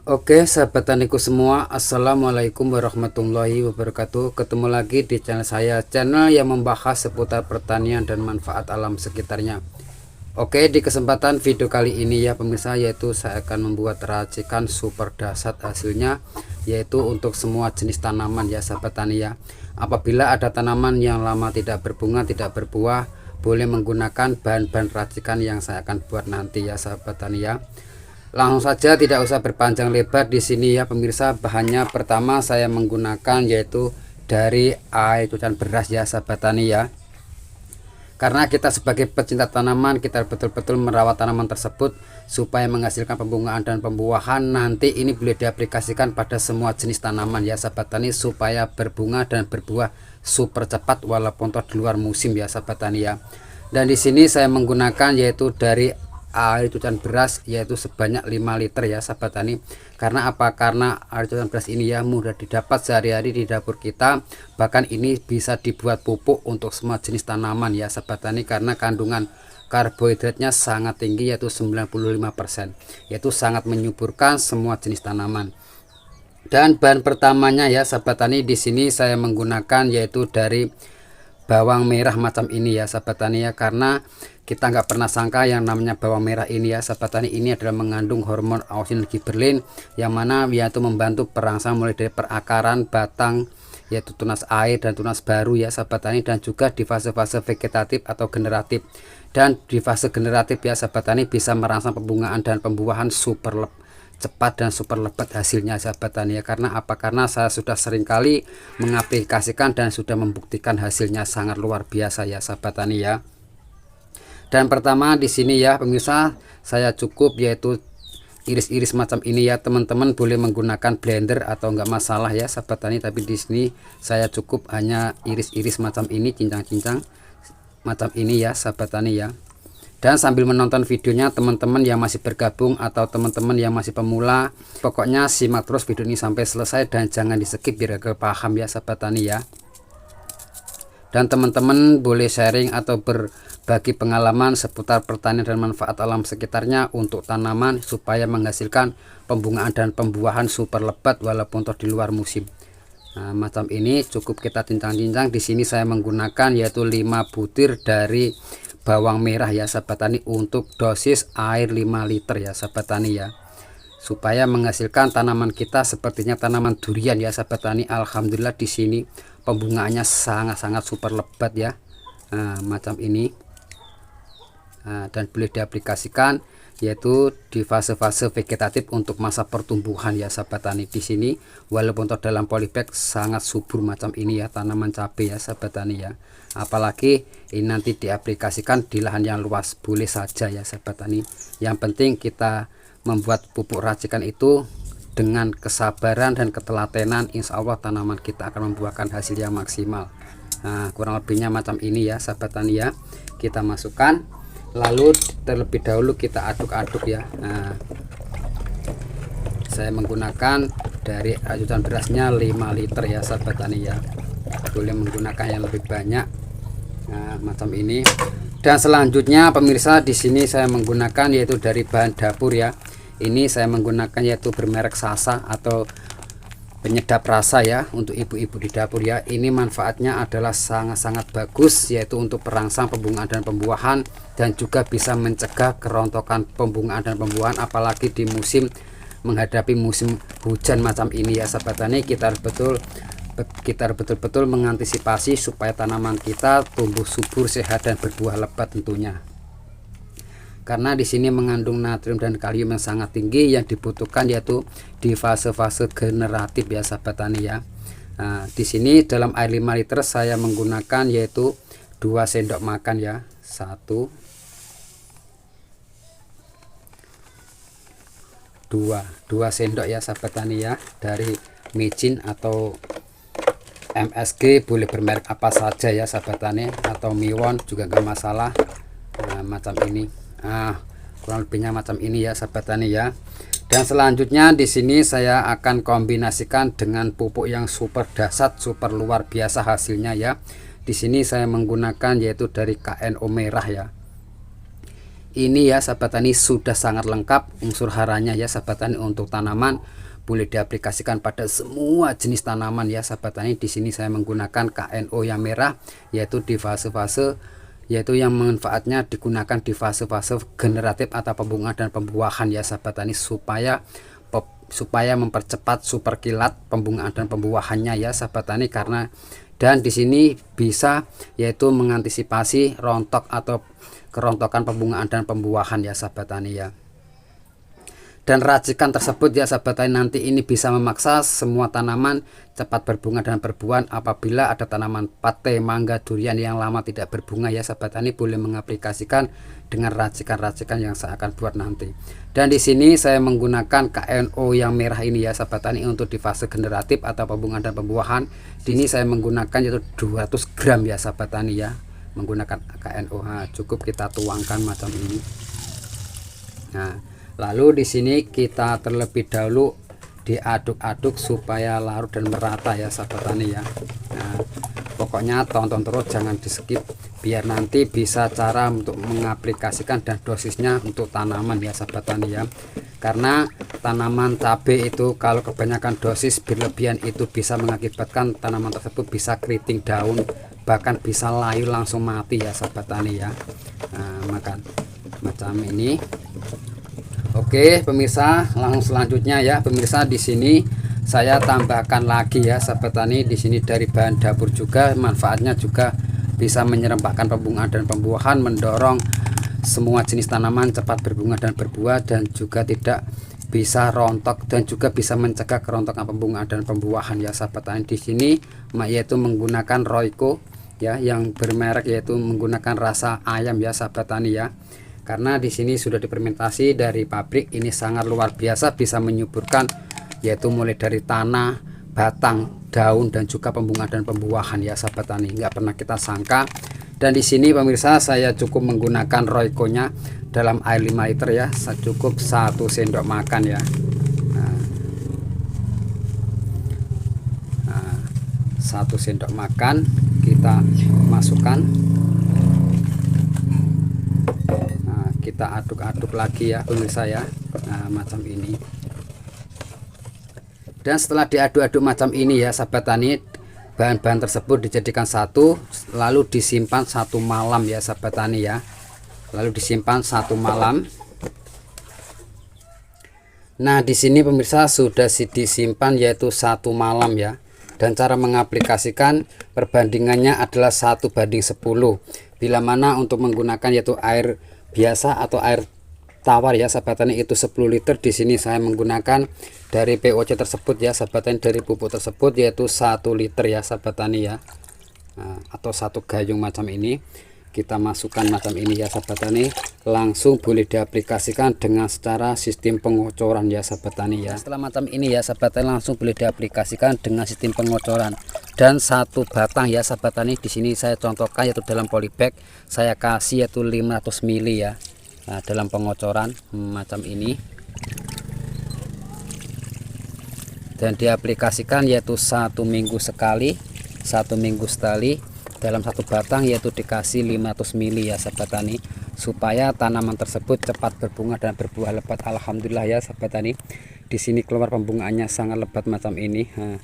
Oke sahabat taniku semua, assalamualaikum warahmatullahi wabarakatuh. Ketemu lagi di channel saya, channel yang membahas seputar pertanian dan manfaat alam sekitarnya. Oke, di kesempatan video kali ini ya pemirsa, yaitu saya akan membuat racikan super dahsyat hasilnya, yaitu untuk semua jenis tanaman ya sahabat tani ya. Apabila ada tanaman yang lama tidak berbunga, tidak berbuah, boleh menggunakan bahan-bahan racikan yang saya akan buat nanti ya sahabat tani ya. Langsung saja, tidak usah berpanjang lebar di sini ya pemirsa. Bahannya pertama saya menggunakan yaitu dari air cucian beras ya sahabat tani ya. Karena kita sebagai pecinta tanaman, kita betul-betul merawat tanaman tersebut supaya menghasilkan pembungaan dan pembuahan. Nanti ini boleh diaplikasikan pada semua jenis tanaman ya sahabat tani, supaya berbunga dan berbuah super cepat walaupun toh di luar musim ya sahabat tani ya. Dan di sini saya menggunakan yaitu dari air cucian beras, yaitu sebanyak 5 liter ya sahabat tani. Karena apa? Karena air cucian beras ini ya mudah didapat sehari-hari di dapur kita. Bahkan ini bisa dibuat pupuk untuk semua jenis tanaman ya sahabat tani, karena kandungan karbohidratnya sangat tinggi, yaitu 95%, yaitu sangat menyuburkan semua jenis tanaman. Dan bahan pertamanya ya sahabat tani, di sini saya menggunakan yaitu dari bawang merah macam ini ya sahabat tani ya. Karena kita nggak pernah sangka yang namanya bawang merah ini ya sahabat tani, ini adalah mengandung hormon auxin giberlin, yang mana yaitu membantu perangsang mulai dari perakaran batang, yaitu tunas air dan tunas baru ya sahabat tani, dan juga di fase-fase vegetatif atau generatif. Dan di fase generatif ya sahabat tani bisa merangsang pembungaan dan pembuahan super cepat dan super lebat hasilnya sahabat tani ya. Karena apa? Karena saya sudah sering kali mengaplikasikan dan sudah membuktikan hasilnya sangat luar biasa ya sahabat tani ya. Dan pertama di sini ya pemirsa, saya cukup yaitu iris-iris macam ini ya. Teman-teman boleh menggunakan blender atau enggak masalah ya sahabat tani, tapi di sini saya cukup hanya iris-iris macam ini, cincang-cincang macam ini ya sahabat tani ya. Dan sambil menonton videonya, teman-teman yang masih bergabung atau teman-teman yang masih pemula, pokoknya simak terus video ini sampai selesai dan jangan di skip biar agak paham ya sahabat tani ya. Dan teman-teman boleh sharing atau berbagi pengalaman seputar pertanian dan manfaat alam sekitarnya untuk tanaman supaya menghasilkan pembungaan dan pembuahan super lebat walaupun toh di luar musim. Nah, macam ini cukup kita cincang-cincang. Di sini saya menggunakan yaitu 5 butir dari bawang merah ya sahabat tani, untuk dosis air 5 liter ya sahabat tani ya, supaya menghasilkan tanaman kita sepertinya tanaman durian ya sahabat tani. Alhamdulillah di sini pembungaannya sangat-sangat super lebat ya. Nah, macam ini. Nah, dan boleh diaplikasikan yaitu di fase-fase vegetatif untuk masa pertumbuhan ya sahabat tani. Di sini walaupun dalam polybag sangat subur macam ini ya, tanaman cabai ya sahabat tani ya. Apalagi ini nanti diaplikasikan di lahan yang luas, boleh saja ya sahabat tani. Yang penting kita membuat pupuk racikan itu dengan kesabaran dan ketelatenan, insya Allah tanaman kita akan membuahkan hasil yang maksimal. Nah, kurang lebihnya macam ini ya sahabat tani ya. Kita masukkan, lalu terlebih dahulu kita aduk-aduk ya. Nah, saya menggunakan dari racikan berasnya 5 liter ya sahabat tani ya, boleh menggunakan yang lebih banyak. Nah, macam ini. Dan selanjutnya pemirsa, di sini saya menggunakan yaitu dari bahan dapur ya. Ini saya menggunakan yaitu bermerek Sasa atau penyedap rasa ya, untuk ibu-ibu di dapur ya. Ini manfaatnya adalah sangat-sangat bagus, yaitu untuk perangsang pembungaan dan pembuahan, dan juga bisa mencegah kerontokan pembungaan dan pembuahan apalagi di musim menghadapi musim hujan macam ini ya sahabat tani. Kita betul-betul mengantisipasi supaya tanaman kita tumbuh subur, sehat dan berbuah lebat tentunya. Karena di sini mengandung natrium dan kalium yang sangat tinggi yang dibutuhkan yaitu di fase-fase generatif ya sahabat tani ya. Nah, di sini dalam air 5 liter saya menggunakan yaitu 2 sendok makan ya. 1 2 sendok ya sahabat tani ya, dari micin atau MSG, boleh bermerek apa saja ya sahabat tani, atau Miwon juga gak masalah. Nah, macam ini. Nah, kurang lebihnya macam ini ya sahabat tani ya. Dan selanjutnya di sini saya akan kombinasikan dengan pupuk yang super dahsyat, super luar biasa hasilnya ya. Di sini saya menggunakan yaitu dari KNO merah ya. ini ya sahabat tani sudah sangat lengkap unsur haranya ya sahabat tani untuk tanaman, boleh diaplikasikan pada semua jenis tanaman ya sahabat tani. Di sini saya menggunakan KNO yang merah, yaitu di fase-fase, yaitu yang manfaatnya digunakan di fase-fase generatif atau pembungaan dan pembuahan ya sahabat tani, supaya mempercepat super kilat pembungaan dan pembuahannya ya sahabat tani. Karena dan di sini bisa yaitu mengantisipasi rontok atau kerontokan pembungaan dan pembuahan ya sahabat tani ya. Dan racikan tersebut ya sahabat tani nanti ini bisa memaksa semua tanaman cepat berbunga dan berbuah. Apabila ada tanaman pate, mangga, durian yang lama tidak berbunga ya sahabat tani, boleh mengaplikasikan dengan racikan-racikan yang saya akan buat nanti. Dan di sini saya menggunakan KNO yang merah ini ya sahabat tani untuk di fase generatif atau pembungaan dan pembuahan. Di sini saya menggunakan yaitu 200 gram ya sahabat tani ya, menggunakan KNO. Cukup kita tuangkan macam ini. Nah, lalu di sini kita terlebih dahulu diaduk-aduk supaya larut dan merata ya sahabat tani ya. Nah, pokoknya tonton terus, jangan di skip, biar nanti bisa cara untuk mengaplikasikan dan dosisnya untuk tanaman ya sahabat tani ya. Karena tanaman cabai itu kalau kebanyakan dosis berlebihan itu bisa mengakibatkan tanaman tersebut bisa keriting daun, bahkan bisa layu langsung mati ya sahabat tani ya. Nah, makan macam ini. Oke pemirsa, langsung selanjutnya ya pemirsa, di sini saya tambahkan lagi ya sahabat tani. Di sini dari bahan dapur juga, manfaatnya juga bisa menyerempakkan pembungaan dan pembuahan, mendorong semua jenis tanaman cepat berbunga dan berbuah, dan juga tidak bisa rontok, dan juga bisa mencegah kerontokan pembungaan dan pembuahan ya sahabat tani. Di sini yaitu menggunakan Royco ya, yang bermerek yaitu menggunakan rasa ayam ya sahabat tani ya. Karena di sini sudah difermentasi dari pabrik, ini sangat luar biasa, bisa menyuburkan yaitu mulai dari tanah, batang, daun, dan juga pembungaan dan pembuahan ya sahabat tani. Nggak pernah kita sangka. Dan di sini pemirsa saya cukup menggunakan Royco-nya dalam air 5 liter ya, cukup 1 sendok makan ya. Nah, 1 sendok makan kita masukkan. Kita aduk-aduk lagi ya pemirsa ya. Nah, macam ini. Dan setelah diaduk-aduk macam ini ya sahabat tani, bahan-bahan tersebut dijadikan satu, lalu disimpan 1 malam ya sahabat tani ya. Lalu disimpan 1 malam. Nah, di sini pemirsa sudah disimpan yaitu 1 malam ya. Dan cara mengaplikasikan perbandingannya adalah 1:10. Bila mana untuk menggunakan yaitu air biasa atau air tawar ya sahabat tani itu 10 liter. Di sini saya menggunakan dari POC tersebut ya sahabat tani, dari pupuk tersebut yaitu 1 liter ya sahabat tani ya. Nah, atau 1 gayung macam ini kita masukkan macam ini ya sahabat tani. Langsung boleh diaplikasikan dengan secara sistem pengocoran ya sahabat tani ya. Setelah macam ini ya sahabat tani, langsung boleh diaplikasikan dengan sistem pengocoran. Dan 1 batang ya sahabat tani, di sini saya contohkan yaitu dalam polybag saya kasih yaitu 500 ml ya. Nah, dalam pengocoran macam ini, dan diaplikasikan yaitu 1 minggu sekali, 1 minggu sekali dalam 1 batang, yaitu dikasih 500 ml ya sahabat tani, supaya tanaman tersebut cepat berbunga dan berbuah lebat. Alhamdulillah ya sahabat tani, di sini keluar pembungaannya sangat lebat macam ini. Nah,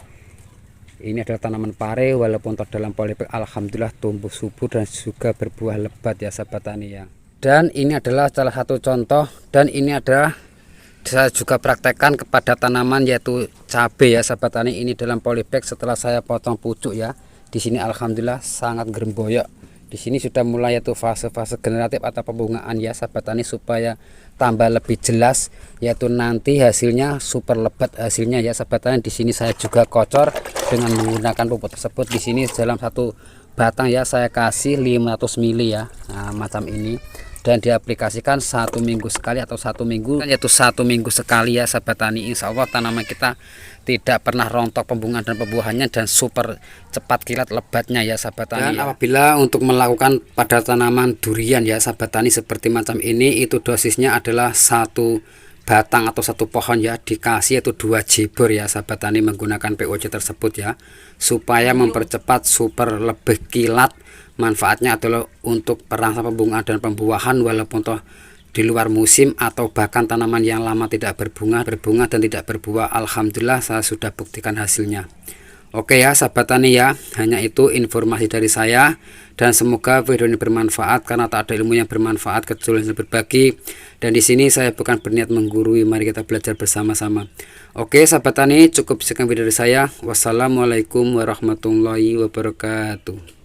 ini adalah tanaman pare, walaupun dalam polybag alhamdulillah tumbuh subur dan juga berbuah lebat ya sahabat tani ya. Dan ini adalah salah satu contoh, dan ini adalah saya juga praktekkan kepada tanaman yaitu cabai ya sahabat tani. Ini dalam polybag setelah saya potong pucuk ya. Di sini alhamdulillah sangat geremboyok. Di sini sudah mulai yaitu fase-fase generatif atau pembungaan ya sahabat tani, supaya tambah lebih jelas yaitu nanti hasilnya super lebat hasilnya ya sahabat tani. Di sini saya juga kocor dengan menggunakan pupuk tersebut. Di sini dalam 1 batang ya saya kasih 500 ml ya. Nah, macam ini, dan diaplikasikan 1 minggu sekali atau 1 minggu, yaitu 1 minggu sekali ya sahabat tani. Insya Allah tanaman kita tidak pernah rontok pembungaan dan pembuahannya, dan super cepat kilat lebatnya ya sahabat tani. Dan apabila untuk melakukan pada tanaman durian ya sahabat tani seperti macam ini, itu dosisnya adalah 1 batang atau 1 pohon ya, dikasih yaitu 2 jibor ya sahabat tani, menggunakan POC tersebut ya, supaya mempercepat super lebih kilat. Manfaatnya adalah untuk perangsang pembungaan dan pembuahan, walaupun toh di luar musim atau bahkan tanaman yang lama tidak berbunga dan tidak berbuah. Alhamdulillah saya sudah buktikan hasilnya. Oke ya sahabat tani ya, hanya itu informasi dari saya, dan semoga video ini bermanfaat, karena tak ada ilmu yang bermanfaat kecuali berbagi. Dan di sini saya bukan berniat menggurui, mari kita belajar bersama-sama. Oke sahabat tani, cukup sekian video dari saya. Wassalamualaikum warahmatullahi wabarakatuh.